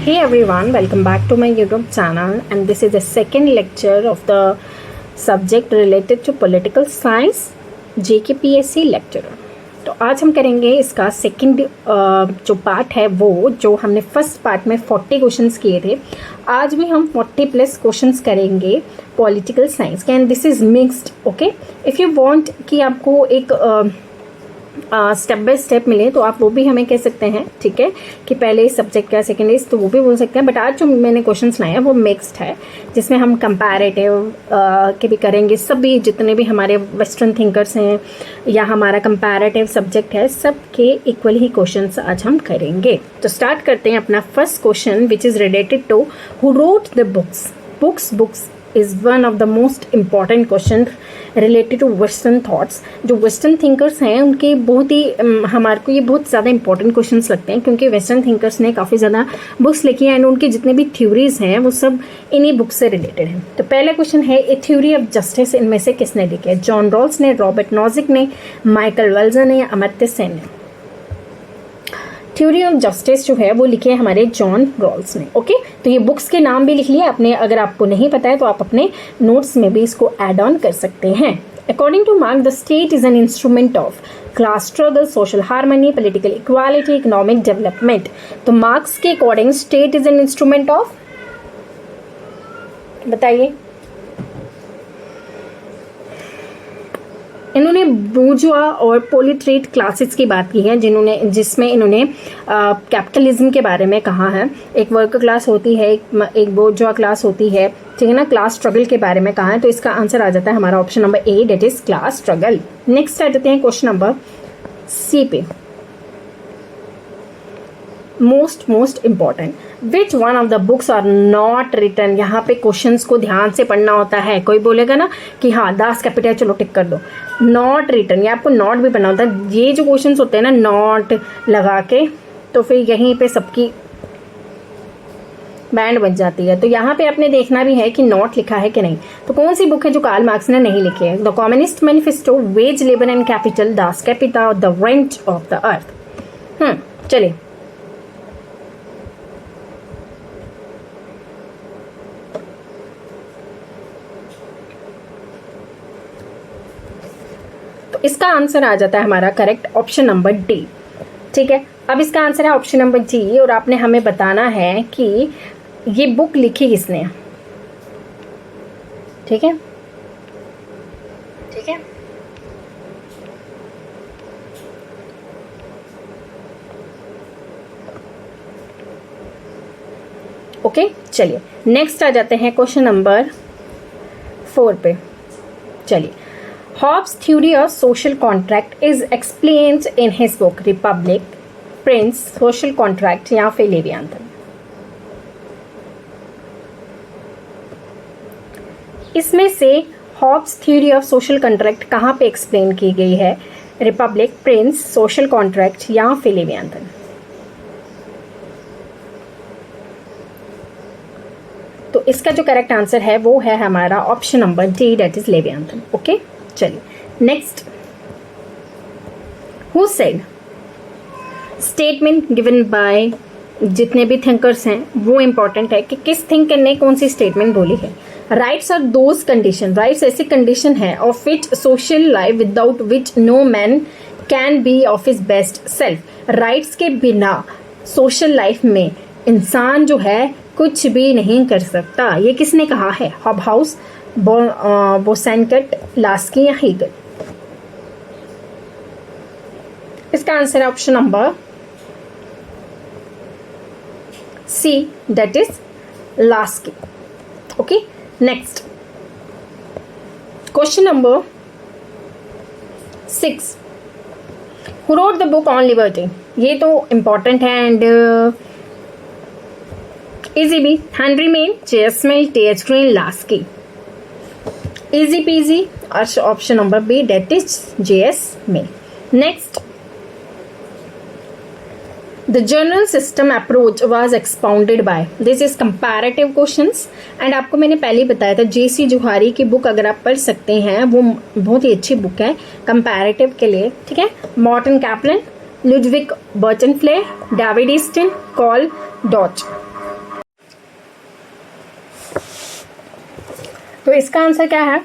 Hey everyone, welcome back to my YouTube channel, and this is the second lecture of the subject related to political science JKPSC lecturer। तो आज हम करेंगे इसका second जो part है वो जो हमने फर्स्ट पार्ट में 40 क्वेश्चंस किए थे, आज भी हम 40 प्लस क्वेश्चंस करेंगे पॉलिटिकल साइंस के। And this is mixed. Okay, if you want कि आपको एक स्टेप बाय स्टेप मिले तो आप वो भी हमें कह सकते हैं, ठीक है, कि पहले इस सब्जेक्ट का सेकेंड इस, तो वो भी बोल सकते हैं। बट आज जो मैंने क्वेश्चन लाए हैं वो मिक्स्ड है, जिसमें हम कंपैरेटिव के भी करेंगे। सभी जितने भी हमारे वेस्टर्न थिंकर्स हैं या हमारा कंपैरेटिव सब्जेक्ट है, सब के इक्वल ही क्वेश्चन आज हम करेंगे। तो स्टार्ट करते हैं अपना first question, which is related to who wrote the books. Books is one of the most important question related to western thoughts। जो वेस्टर्न थिंकर्स हैं उनके बहुत ही हमारे को ये बहुत ज़्यादा इंपॉर्टेंट क्वेश्चंस लगते हैं, क्योंकि वेस्टर्न थिंकर्स ने काफ़ी ज़्यादा बुक्स लिखी हैं एंड उनके जितने भी थ्योरीज हैं वो सब इन्हीं बुक्स से रिलेटेड हैं। तो पहला क्वेश्चन है, ए थ्योरी ऑफ जस्टिस इनमें से किसने लिखी है? जॉन रॉल्स ने, रॉबर्ट नॉजिक ने, माइकल वेल्जर ने या अमर्त्य सेन ने? थ्योरी ऑफ जस्टिस जो है वो लिखे हैं हमारे जॉन रॉल्स ने। ओके, तो ये बुक्स के नाम भी लिख लिए आपने। अगर आपको नहीं पता है तो आप अपने नोट्स में भी इसको ऐड ऑन कर सकते हैं। According to Marx, the state is an instrument of class struggle, social harmony, political equality, economic development. तो मार्क्स के according state is an instrument of, बताइए। इन्होंने बूर्जुआ और प्रोलेटारिएट क्लासेस की बात की है, जिसमें इन्होंने कैपिटलिज्म के बारे में कहा है। एक वर्कर क्लास होती है, एक बूर्जुआ क्लास होती है, ठीक है ना। क्लास स्ट्रगल के बारे में कहा है, तो इसका आंसर आ जाता है हमारा option number A, that is class struggle. Next आ जाते हैं क्वेश्चन नंबर सी पे, most important. Which one of the books are not written. यहाँ पे क्वेश्चंस को ध्यान से पढ़ना होता है। कोई बोलेगा ना कि हाँ दास कैपिटल, चलो टिक कर दो, नॉट रिटन, ये आपको नॉट भी पढ़ना होता है। ये जो क्वेश्चंस होते हैं ना नॉट लगा के, तो फिर यहीं पे सबकी बैंड बच जाती है। तो यहाँ पे आपने देखना भी है कि नॉट लिखा है कि नहीं। तो कौन सी बुक है जो कार्ल मार्क्स ने नहीं लिखी है? The communist manifesto, wage, labour and capital, Das capital, the rent of the earth. चलिए, इसका आंसर आ जाता है हमारा करेक्ट ऑप्शन नंबर डी, ठीक है। अब इसका आंसर है ऑप्शन नंबर जी, और आपने हमें बताना है कि ये बुक लिखी किसने, ठीक है, ठीक है। ओके, चलिए नेक्स्ट आ जाते हैं क्वेश्चन नंबर 4 पे। चलिए, Hobbes' theory of social contract is explained in his book Republic, Prince, Social Contract या फिर लेवियाथन। इसमें से Hobbes' theory of social contract कहाँ पे एक्सप्लेन की गई है? रिपब्लिक, प्रिंस, सोशल कॉन्ट्रैक्ट या फिर लेवियाथन? तो इसका जो करेक्ट आंसर है वो है हमारा option number D, that is Leviathan. Okay, चलिए next. Who said, statement given by जितने भी थिंकर्स हैं वो इंपॉर्टेंट है कि किस थिंकर ने कौन सी स्टेटमेंट बोली है। Rights are those condition, rights ऐसी कंडीशन है of which social life without which no man can be of his best self. Rights के बिना सोशल लाइफ में इंसान जो है कुछ भी नहीं कर सकता। ये किसने कहा है? हॉबहाउस, बोसेनकट, लास्की या हीगल? इसका आंसर है option number C, that is Laski. Okay, next question number 6, who wrote the book on liberty. ये तो इंपॉर्टेंट है एंड इजी भी। Henry Maine, JS Mill, TH. Green, Laski? Easy पीजी, option number B, that is JS Mill. Next, the general system approach was expounded by, this is comparative questions and आपको मैंने पहले ही बताया था JC. Johari की book अगर आप पढ़ सकते हैं, वो बहुत ही अच्छी बुक है कंपैरेटिव के लिए, ठीक है। Morton Kaplan, Ludwig Bertalanffy, David Easton, Karl Deutsch. तो इसका आंसर क्या है?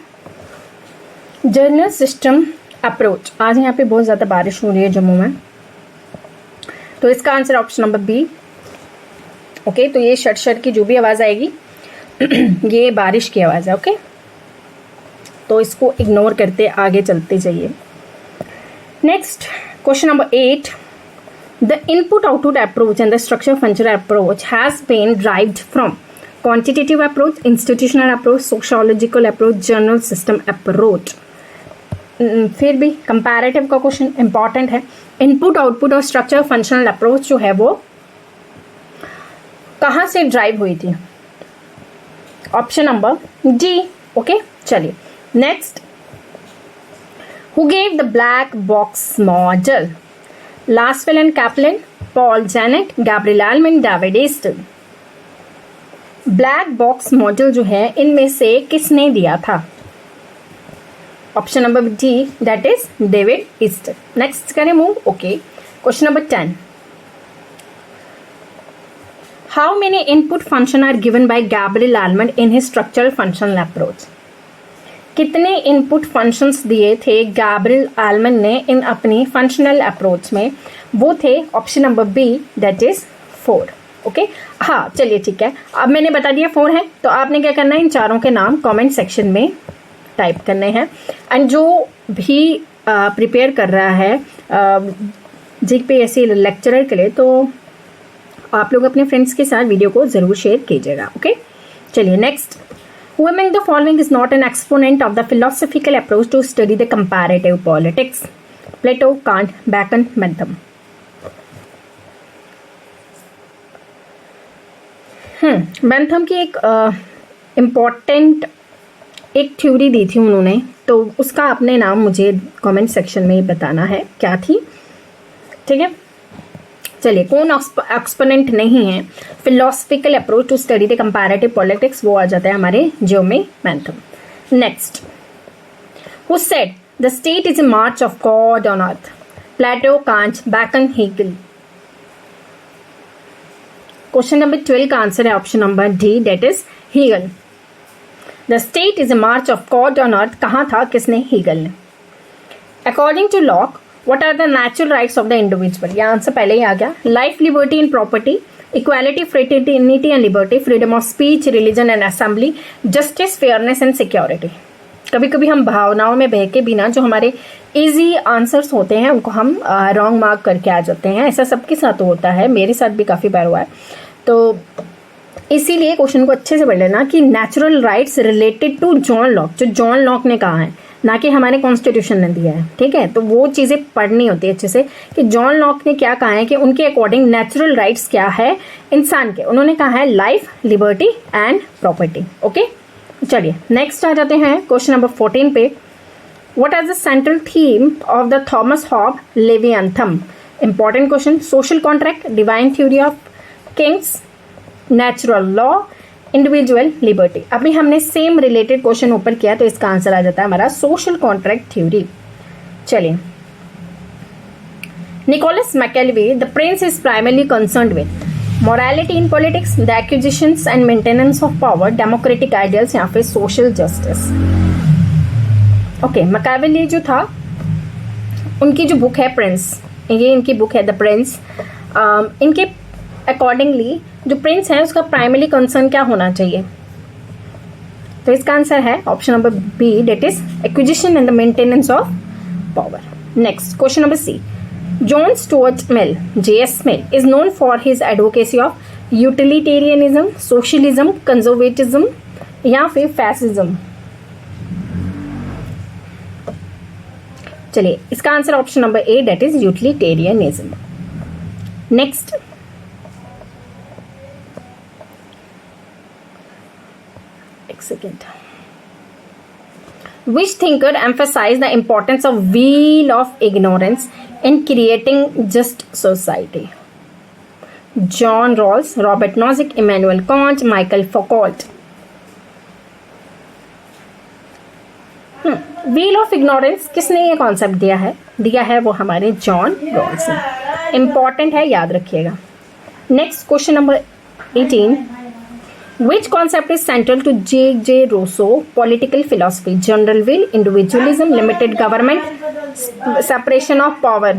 General system approach. आज यहाँ पे बहुत ज़्यादा बारिश हो रही है जम्मू में, तो इसका answer option number B. Okay, तो ये शट शट की जो भी आवाज़ आएगी ये बारिश की आवाज़ है। ओके, तो इसको इग्नोर करते आगे चलते जाइए। Next question number 8, the input output approach and the structure functional approach has been derived from quantitative approach, institutional approach, sociological approach, general system approach. फिर भी कंपैरेटिव का क्वेश्चन इंपॉर्टेंट है। इनपुट आउटपुट और structure functional approach जो है वो कहाँ से ड्राइव हुई थी? Option number D. ओके, चलिए next, who gave the black box model? Lasswell and Kaplan, Paul Janet, Gabriel एल्मन, David Easton. Black box model जो है इनमें से किसने दिया था? Option number D, that is David Easton. Next करें move. Okay, question number 10, how many input function are given by Gabriel Almond in his structural functional approach? कितने input functions दिए थे गैब्रियल एल्मन ने इन अपनी फंक्शनल अप्रोच में? वो थे option number B, that is 4। Okay, हाँ चलिए ठीक है, अब मैंने बता दिया 4 है, तो आपने क्या करना है, इन चारों के नाम कमेंट सेक्शन में टाइप करने हैं। एंड जो भी प्रिपेयर कर रहा है जीपीएससी लेक्चरर के लिए, तो आप लोग अपने फ्रेंड्स के साथ वीडियो को ज़रूर शेयर कीजिएगा। ओके, चलिए next, Who among the following is not an exponent of the philosophical approach to study the comparative politics? Plato, Kant, Bacon, Bentham. Bentham की एक इम्पॉर्टेंट एक थ्योरी दी थी उन्होंने, तो उसका अपने नाम मुझे कमेंट सेक्शन में बताना है क्या थी। ठीक है, चलिए कौन एक्सपोनेंट नहीं है philosophical approach to study the comparative politics? वो आ जाता है हमारे Jeremy Bentham. Next, who said the state is a march of God on earth? Plato, Kant, Bacon, Hegel. Question number 12 का आंसर है option number D, that is Hegel. The state is a march of God on earth कहाँ था, किसने? Hegel ने। According to Locke, what are the natural rights of the individual? यह answer पहले ही आ गया। Life, liberty and property, equality, fraternity and liberty, freedom of speech, religion and assembly, justice, fairness and security. कभी कभी हम भावनाओं में बह के बिना जो हमारे इजी आंसर्स होते हैं उनको हम रॉन्ग मार्क करके आ जाते हैं। ऐसा सबके साथ होता है, मेरे साथ भी काफ़ी बार हुआ है। तो इसीलिए क्वेश्चन को अच्छे से पढ़ लेना कि natural rights related to John Locke, जो जॉन लॉक ने कहा है, ना कि हमारे कॉन्स्टिट्यूशन ने दिया है। ठीक है, तो वो चीज़ें पढ़नी होती है अच्छे से कि जॉन लॉक ने क्या कहा है कि उनके अकॉर्डिंग नेचुरल राइट्स क्या है इंसान के। उन्होंने कहा है life, liberty and property. Okay, चलिए नेक्स्ट आ जाते हैं क्वेश्चन नंबर 14 पे। What is the central theme of the Thomas Hobbes Leviathan? Important question. Social contract, divine theory of kings, natural law, individual liberty. अभी हमने सेम रिलेटेड क्वेश्चन ऊपर किया, तो इसका आंसर आ जाता है हमारा सोशल कॉन्ट्रैक्ट थ्योरी। चलिए, Nicholas Machiavelli, the prince is primarily concerned with morality in politics, the acquisitions and maintenance of power, democratic ideals या फिर सोशल जस्टिस। ओके, मैकेवेली जो था, उनकी जो बुक है प्रिंस, ये इनकी बुक है द प्रिंस। इनके अकॉर्डिंगली जो प्रिंस है उसका प्राइमरी कंसर्न क्या होना चाहिए? तो इसका आंसर है option number B, that is acquisition and the maintenance of power. Next question number C, John Stuart Mill, J.S. Mill is known for his advocacy of utilitarianism, socialism, conservatism या फिर fascism. चलिए, इसका answer option number A, that is utilitarianism. Next, second, which thinker emphasized the importance of wheel of ignorance in creating just society? John Rawls, Robert Nozick, Immanuel Kant, Michael Foucault. Wheel of ignorance किसने ये concept दिया है वो हमारे John Rawls ने। Important है, याद रखिएगा। Next question number 18, Which concept is central to J. Rousseau political philosophy? General will, individualism, limited government, separation of power.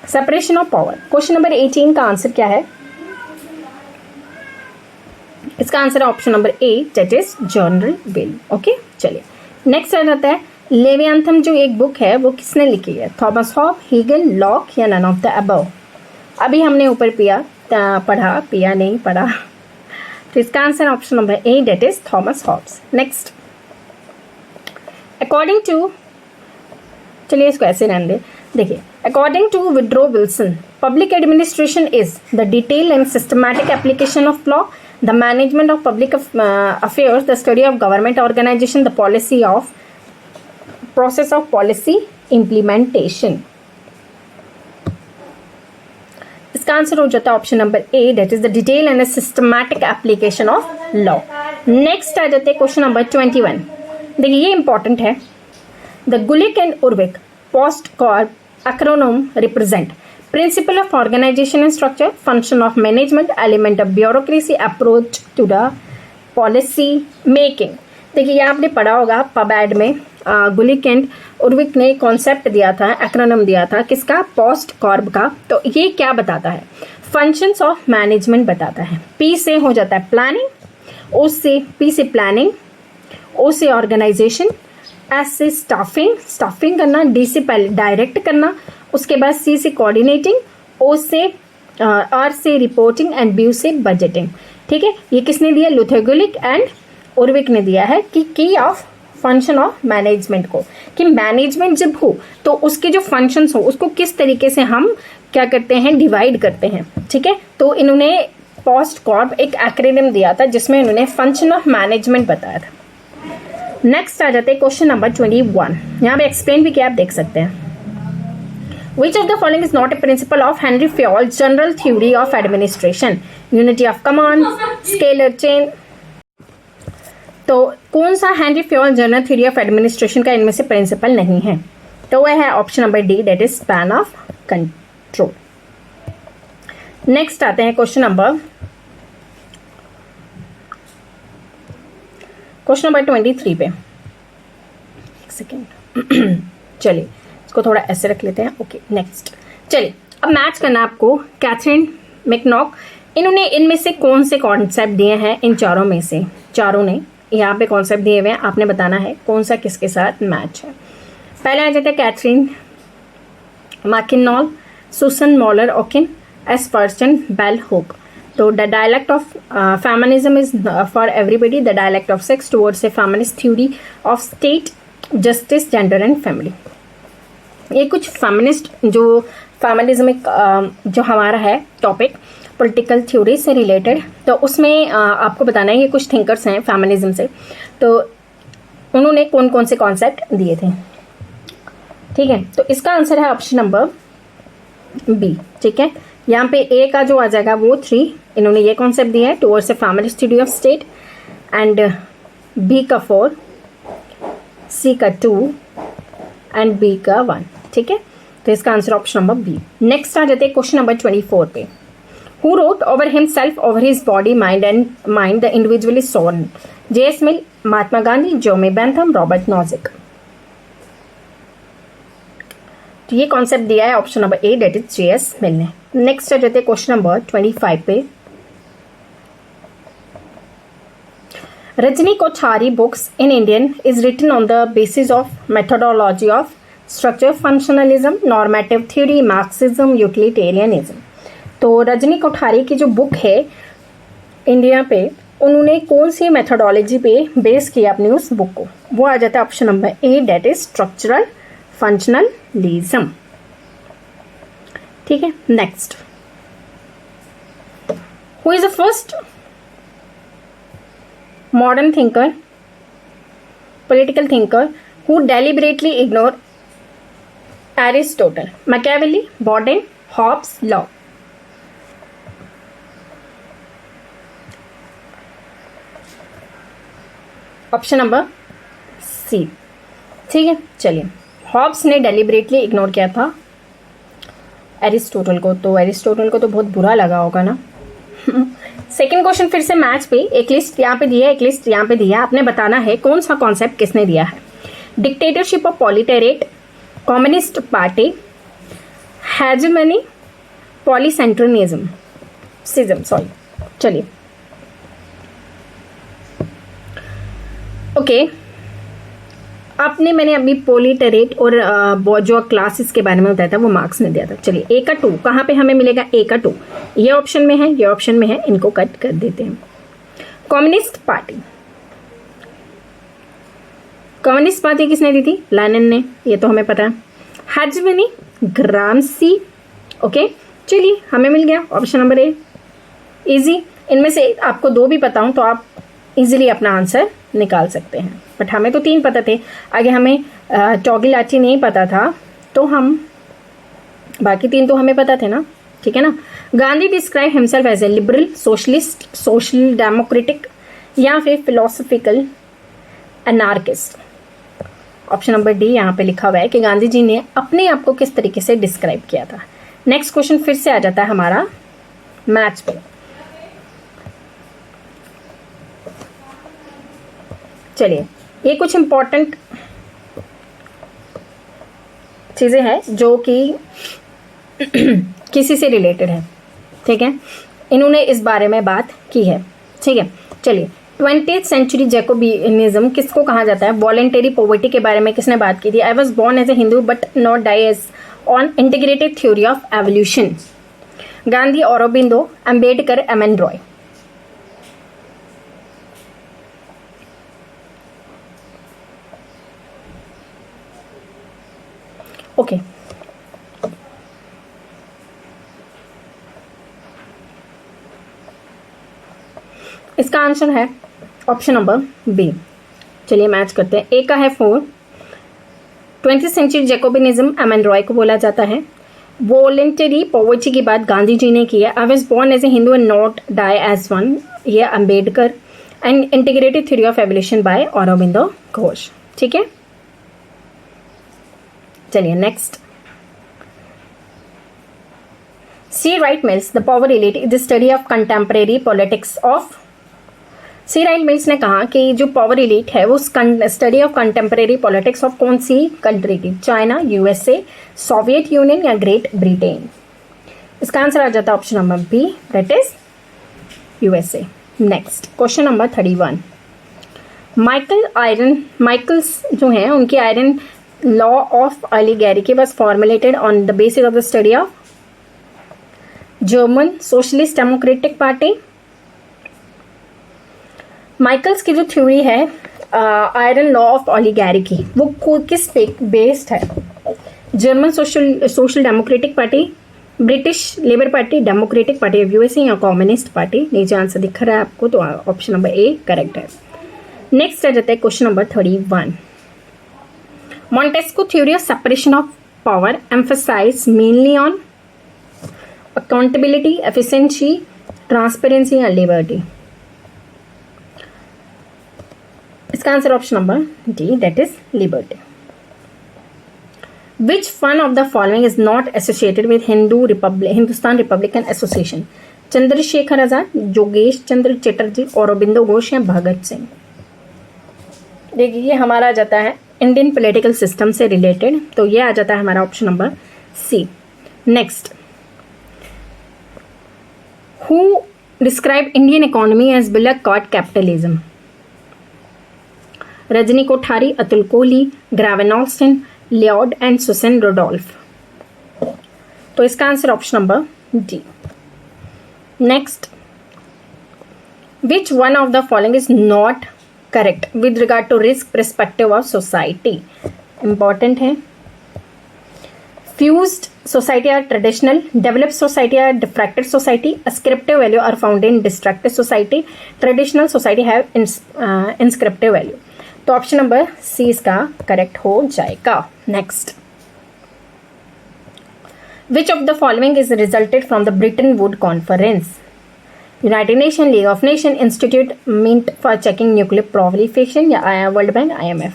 Separation of power. Question number 18 का आंसर क्या है? इसका आंसर है option number A, that is general will. Okay, चलिए next आ जाता है Leviathan जो एक बुक है वो किसने लिखी है? थॉमस हॉब, हीगल, लॉक या नन ऑफ द अबव? अभी हमने ऊपर पिया नहीं पढ़ा, तो इसका answer option number A, that is Thomas Hobbes. Next, according to, चलिए इसको ऐसे रहने दे। देखिए, according to Woodrow Wilson, public administration is the detail and systematic application of law, the management of public affairs, the study of government organisation, the policy of process of policy implementation. इसका answer हो जाता है option number A, that is the detail and systematic application of law. Next आ जाते हैं question number 21। देखिए ये important है। The Gulick and Urwick POSDCORB acronym represent principle of organization and structure, function of management, element of bureaucracy, approach to the policy making। देखिए ये आपने पढ़ा होगा पबैड में, गुलिक एंड उर्विक ने कॉन्सेप्ट दिया था, एक्रोनिम दिया था किसका? पोस्ट कॉर्प का। तो ये क्या बताता है? फंक्शंस ऑफ मैनेजमेंट बताता है। पी से हो जाता है प्लानिंग, ओ से, पी से प्लानिंग, ओ से ऑर्गेनाइजेशन, एस से स्टाफिंग करना, डी से पहले डायरेक्ट करना, उसके बाद सी से कोऑर्डिनेटिंग, ओ से आर से रिपोर्टिंग एंड बी से बजटिंग। ठीक है, ये किसने दिया? लुथर गुलिक एंड उर्विक ने दिया है कि की ऑफ फंक्शन ऑफ मैनेजमेंट को, कि मैनेजमेंट जब हो तो उसके जो फंक्शंस हो उसको किस तरीके से हम क्या करते हैं? डिवाइड करते हैं। ठीक है, तो इन्होंने पोस्ट कॉर्प एक एक्रोनिम दिया था जिसमें इन्होंने फंक्शन ऑफ मैनेजमेंट बताया था। नेक्स्ट आ जाते हैं क्वेश्चन नंबर 21। यहाँ पे एक्सप्लेन भी किया, आप देख सकते हैं। Which of the following is not a principle of Henry Fayol's general theory of administration? Unity of command, scalar chain। तो कौन सा Henry Fayol general theory of administration का इनमें से प्रिंसिपल नहीं है? तो वह है option number D, that is span of control. Next आते हैं क्वेश्चन नंबर 23 पे। एक सेकेंड चलिए इसको थोड़ा ऐसे रख लेते हैं। ओके, नेक्स्ट चलिए अब मैच करना आपको। कैथरीन मैकनॉक, इन्होंने इनमें से कौन से कॉन्सेप्ट दिए हैं? इन चारों में से चारों ने यहाँ पे कॉन्सेप्ट दिए हुए हैं, आपने बताना है कौन सा किसके साथ मैच है। पहले आ जाता है Catharine MacKinnon, Susan Moller Okin, S Person, Bell Hooks. तो the dialect of feminism is for everybody, the dialect of sex towards a feminist theory of state, justice, gender and family. ये कुछ feminist जो feminism जो हमारा है topic political theory से related, तो उसमें आपको बताना है ये कुछ थिंकर्स हैं फेमिनिज्म से, तो उन्होंने कौन कौन से कॉन्सेप्ट दिए थे। ठीक है, तो इसका आंसर है ऑप्शन नंबर बी। ठीक है, यहाँ पे ए का जो आ जाएगा वो 3, इन्होंने ये कॉन्सेप्ट दिया है towards a feminist theory of state, and B का 4, सी का 2 एंड बी का 1। ठीक है, तो इसका answer option number B. Next आ जाते हैं क्वेश्चन नंबर 24 पे। Who wrote over himself, over his body, mind and mind, the individual is sovereign? J.S. Mill, Mahatma Gandhi, Jeremy Bentham, Robert Nozick. तो ये कॉन्सेप्ट दिया है option number A, that is J.S. Mill ने। Next आ जाते हैं question number 25 पे। Rajni Kothari books in Indian is written on the basis of methodology of structure, functionalism, normative theory, Marxism, utilitarianism. तो रजनी कोठारी की जो बुक है इंडिया पे, उन्होंने कौन सी मेथोडोलॉजी पे बेस किया अपनी उस बुक को? वो आ जाता है option number A, that is structural functionalism. ठीक है, next, who is the first modern thinker, political thinker who deliberately ignore Aristotle? Machiavelli, Bodin, Hobbes, Locke. Option number C. ठीक है, चलिए हॉब्स ने डेलिबरेटली इग्नोर किया था एरिस्टोटल को, तो एरिस्टोटल को तो बहुत बुरा लगा होगा ना सेकेंड क्वेश्चन फिर से मैच पे, एक लिस्ट यहाँ पे दिया है, एक लिस्ट यहाँ पे दिया है, आपने बताना है कौन सा कॉन्सेप्ट किसने दिया है। Dictatorship of proletariat, communist party, hegemony, polycentrism, sorry, चलिए ओके। आपने मैंने अभी पोलिटरेट और बोर्जुआ क्लासेस के बारे में बताया था, वो मार्क्स ने दिया था। चलिए ए का 2 कहाँ पे हमें मिलेगा, ए का 2 ये ऑप्शन में है, ये ऑप्शन में है, इनको कट कर देते हैं। कम्युनिस्ट पार्टी, कम्युनिस्ट पार्टी किसने दी थी, लेनिन ने, ये तो हमें पता है। Hegemony, Gramsci, okay. चलिए हमें मिल गया ऑप्शन नंबर ए, इजी। इनमें से आपको 2 भी पता हूं तो आप इजीली अपना आंसर निकाल सकते हैं, बट हमें तो 3 पता थे, आगे हमें टॉगिलाटी नहीं पता था, तो हम बाकी 3 तो हमें पता थे ना, ठीक है ना। Gandhi describe himself as a liberal, socialist, social democratic या फिर philosophical anarchist. Option number D यहाँ पे लिखा हुआ है कि गांधी जी ने अपने आप को किस तरीके से डिस्क्राइब किया था। नेक्स्ट क्वेश्चन फिर से आ जाता है हमारा मैच पे। चलिए ये कुछ इंपॉर्टेंट चीजें हैं जो कि किसी से रिलेटेड है, ठीक है, इन्होंने इस बारे में बात की है, ठीक है। चलिए 20th सेंचुरी जैकोबिनिज्म किसको कहा जाता है, वॉलेंटरी पॉवर्टी के बारे में किसने बात की थी। I was born as a Hindu but not die as on integrated theory of evolution, Gandhi, Aurobindo, Ambedkar, M N. Roy. Okay इसका आंसर है ऑप्शन नंबर बी। चलिए मैच करते हैं। ए का है 4, 20th सेंचुरी जैकोबिनिज्म एम.एन. रॉय को बोला जाता है। वॉलेंटरी पॉवर्टी की बात गांधी जी ने की है। I was born as a Hindu and not die as one, ये Ambedkar. And integrated theory of evolution by Aurobindo Ghosh, ठीक है। चलिए next, C Wright Mills the power elite is the study of contemporary politics of. C Wright Mills ने कहा कि जो power elite है वो study of contemporary politics of कौन सी कंट्री की, चाइना, यूएसए, सोवियत यूनियन या ग्रेट ब्रिटेन। इसका आंसर आ जाता है option number B, that is USA. Next question number 31, Michels जो हैं उनकी iron law of oligarchy was formulated on the basis of the study of German socialist democratic party. Michels की जो theory है आयरन लॉ ऑफ ऑलिगार्की वो किस पे based है, German social democratic party, British labour party, democratic party of USA या communist party. नीचे answer दिख रहा है आपको, तो ऑप्शन नंबर ए करेक्ट है। नेक्स्ट आ जाता है question number 31, Montesquieu theory of separation of power emphasized mainly on accountability, efficiency, transparency and liberty. इसका answer option number D, that is liberty. Which one of the following is not associated with Hindustan republican association? Chandrashekhar Azad, Yogesh Chandra Chatterjee, Aurobindo Ghosh या भगत सिंह। देखिए ये हमारा आ जाता है Indian political system से related, तो ये आ जाता है हमारा option number C. Next, who describe Indian economy as bullock cart capitalism? Rajni Kothari, Atul Kohli, Granville Austin, Lloyd and Sushen Rudolph. तो इसका answer option number D. Next, which one of the following is not correct with regard to रिस्क perspective of society? Important है। Fused society are traditional, developed society are diffracted society, ascriptive value are found in distracted society, traditional society have inscriptive value. तो option number C इसका correct हो जाएगा। Next, which of the following is resulted from the Bretton would conference? United Nation, league of nation, institute mint for checking nuclear proliferation या world bank, IMF।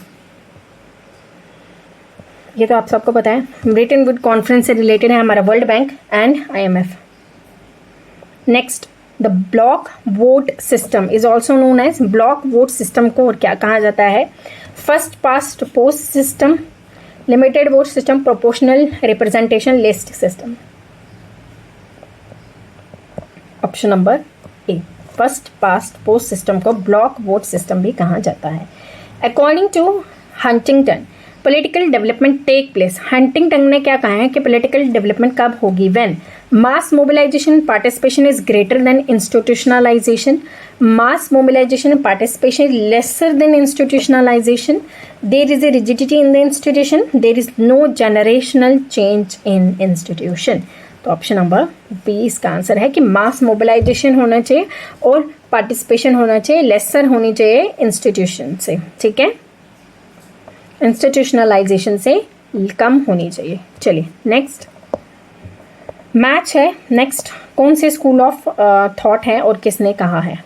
ये तो आप सबको पता है, ब्रिटन वुड कॉन्फ्रेंस से रिलेटेड है हमारा world bank and IMF। Next, the block vote system is also known as, block vote system को और क्या कहा जाता है? First past post system, limited vote system, proportional representation list system. Option number A, first past post system को block vote system भी कहा जाता है। According to Huntington, political development take place, Huntington ने क्या कहा है कि पॉलिटिकल डेवलपमेंट कब होगी? When mass mobilization participation is greater than institutionalization, mass mobilization and participation is lesser than institutionalization, there is a rigidity in the institution, there is no generational change in institution। तो option number B इसका answer है कि मास mobilisation होना चाहिए और participation होना चाहिए, laser होनी चाहिए इंस्टीट्यूशन से, ठीक है, इंस्टीट्यूशनलाइजेशन से कम होनी चाहिए। चलिए नेक्स्ट मैच है। नेक्स्ट कौन से स्कूल ऑफ थॉट है और किसने कहा है?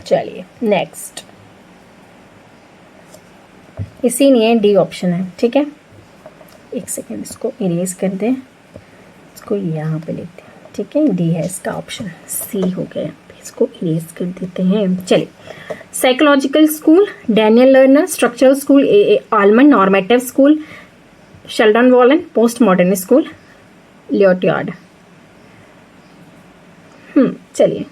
चलिए नेक्स्ट, इसीलिए डी ऑप्शन है, ठीक है। एक सेकेंड इसको इरेज कर दें, इसको यहाँ पे लेते हैं, ठीक है। डी है इसका ऑप्शन, सी हो गया, इसको इरेज कर देते हैं। चलिए, psychological school, Daniel Lerner, structural school A Almond, normative school Sheldon Wolin, post modern school Lyotard. चलिए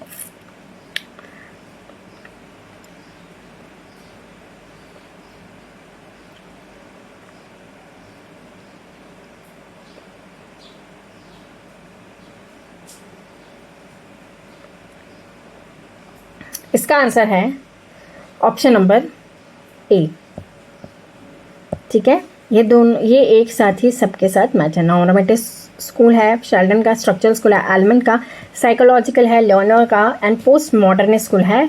इसका आंसर है ऑप्शन नंबर ए, ठीक है। ये दोनों, ये एक साथ ही सबके साथ मैच है। नॉर्मेटिव स्कूल है शेल्डन का, स्ट्रक्चरल स्कूल है आलमंड का, साइकोलॉजिकल है लर्नर का एंड पोस्ट मॉडर्न स्कूल है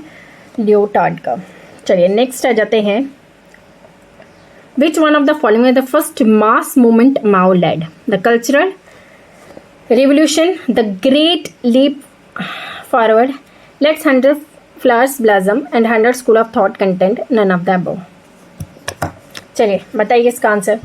लियोटार्ड का। चलिए नेक्स्ट आ जाते हैं। Which one of the following is the first mass movement Mao led? The cultural revolution, the great leap forward, let's 100 flowers blossom and 100 school of thought content, none of the above. चलिए बताइए इसका answer.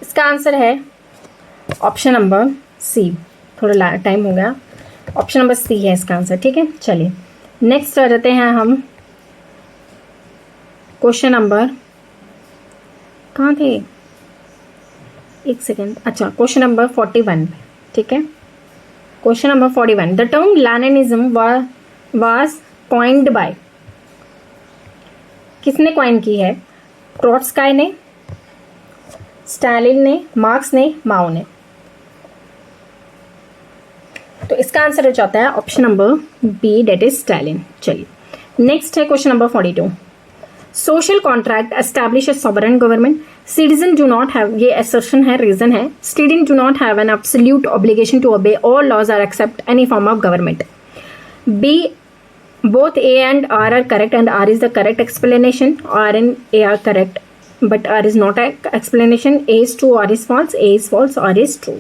इसका answer है option number सी। थोड़ा time हो गया, option number सी है इसका आंसर, ठीक है। चलिए नेक्स्ट आ जाते हैं हम क्वेश्चन नंबर, कहाँ थे, एक सेकेंड, अच्छा क्वेश्चन नंबर 41 पे, ठीक है। Question number 41, the term Leninism was coined by, किसने कॉइन की है? ट्रोट्स्काय ने, स्टालिन ने, मार्क्स ने, माओ ने। तो इसका आंसर हो जाता है option number B, that is Stalin. चलिए नेक्स्ट है question number 42, social contract establish a sovereign government, citizen do not have, ये असर्शन है, रीजन है, citizen do not have an absolute obligation to obey all laws or accept any form of government. B, both A and R are correct and R is the correct explanation. R and A are correct but R is not an explanation. A is true, R is false, A is false, R is true।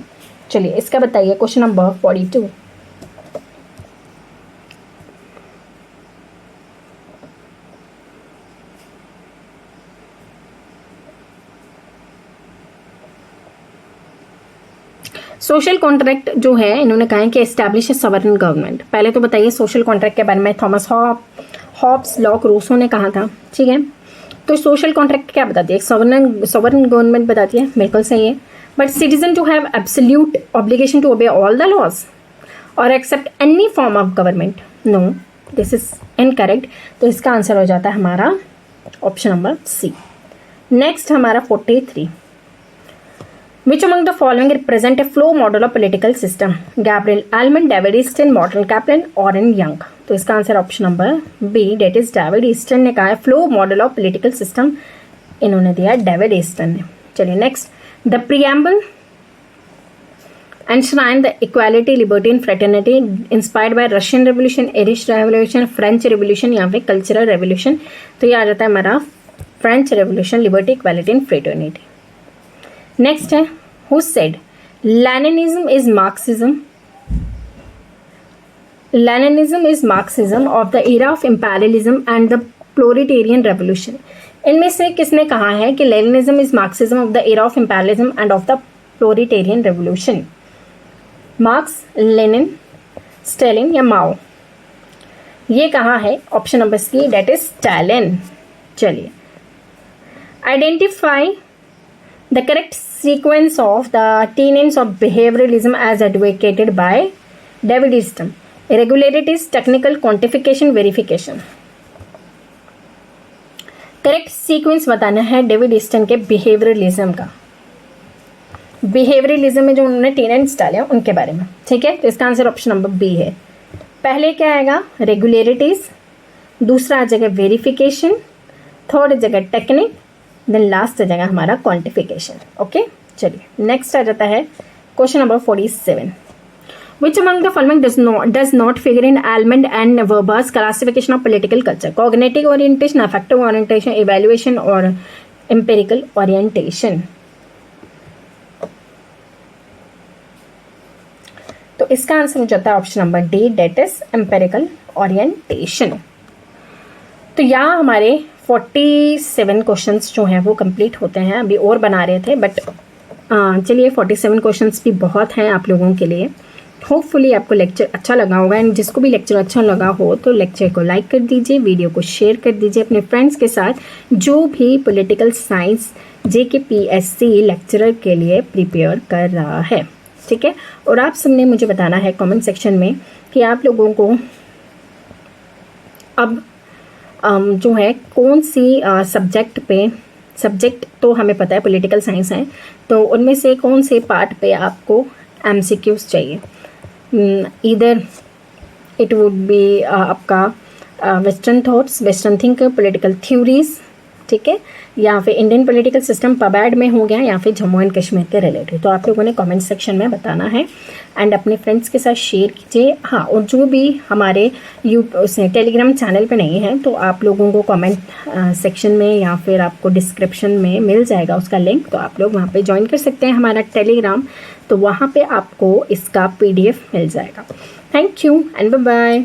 चलिए इसका बताइए question number 42। Social contract जो है इन्होंने कहा है कि establish a sovereign government. पहले तो बताइए सोशल कॉन्ट्रैक्ट के बारे में, थॉमस हॉब्स, लॉक, रूसो ने कहा था, ठीक है। तो सोशल कॉन्ट्रैक्ट क्या बताती है? सॉवरेन गवर्नमेंट बताती है, बिल्कुल सही है। But citizen to have absolute obligation to obey all the laws और accept any form of government, no, this is incorrect. तो इसका आंसर हो जाता है हमारा ऑप्शन नंबर सी। नेक्स्ट हमारा 43, Which among the following represent a flow model of political system? Gabriel Almond, David Easton, Morton Kaplan, Orrin Young। तो इसका answer option number B, that is David Easton ने कहा है flow model of political system, इन्होंने दिया David Easton ने। चलिए next, the preamble enshrine the equality, liberty and fraternity inspired by Russian revolution, Irish revolution, French revolution या फिर cultural revolution. तो ये आ जाता है हमारा French revolution, liberty, equality and fraternity. Next है, who said Leninism is Marxism? Leninism is Marxism of the era of imperialism and the proletarian revolution. इनमें से किसने कहा है कि Leninism is Marxism of the era of imperialism and of the proletarian revolution? Marx, Lenin, Stalin या Mao? ये कहा है option number C, that is Stalin. चलिए, identify the correct sequence of the tenants of behaviouralism as advocated by David Easton. Irregularities, technical, quantification, verification. Correct sequence बताना है David Easton के behaviouralism का। Behaviouralism में जो उन्होंने टेनेंट्स डाले हैं उनके बारे में, ठीक है। तो इसका आंसर ऑप्शन नंबर बी है। पहले क्या आएगा? रेगुलरिटीज, दूसरा आ जाएगा वेरिफिकेशन, थर्ड जगह टेक्निक, देन लास्ट जगह हमारा क्वांटिफिकेशन। ओके, चलिए नेक्स्ट आ जाता है question number 47। Which among the following does not figure in Almond and Verba's classification of political culture? Cognitive orientation, affective orientation, evaluation और empirical orientation? तो इसका answer हो जाता है option number D, that is empirical orientation. तो यहाँ हमारे 47 questions जो हैं वो कंप्लीट होते हैं। अभी और बना रहे थे बट चलिए 47 क्वेश्चंस भी बहुत हैं आप लोगों के लिए। होपफुली आपको लेक्चर अच्छा लगा होगा एंड जिसको भी लेक्चर अच्छा लगा हो तो लेक्चर को लाइक कर दीजिए, वीडियो को शेयर कर दीजिए अपने फ्रेंड्स के साथ जो भी पॉलिटिकल साइंस JKPSC लेक्चरर के लिए प्रिपेयर कर रहा है, ठीक है। और आप सबने मुझे बताना है कमेंट सेक्शन में कि आप लोगों को अब जो है कौन सी सब्जेक्ट तो हमें पता है पॉलिटिकल साइंस है, तो उनमें से कौन से पार्ट पे आपको MCQs चाहिए। ईदर इट वुड बी आपका western thoughts, western thinker, political theories, ठीक है, या फिर इंडियन पॉलिटिकल सिस्टम पबैड में हो गया, या फिर जम्मू एंड कश्मीर के रिलेटेड। तो आप लोगों ने कमेंट सेक्शन में बताना है एंड अपने फ्रेंड्स के साथ शेयर कीजिए। हाँ, और जो भी हमारे टेलीग्राम चैनल पे नहीं है तो आप लोगों को कमेंट सेक्शन में या फिर आपको डिस्क्रिप्शन में मिल जाएगा उसका लिंक, तो आप लोग वहाँ पे ज्वाइन कर सकते हैं हमारा टेलीग्राम। तो वहाँ पे आपको इसका PDF मिल जाएगा। Thank you and bye bye.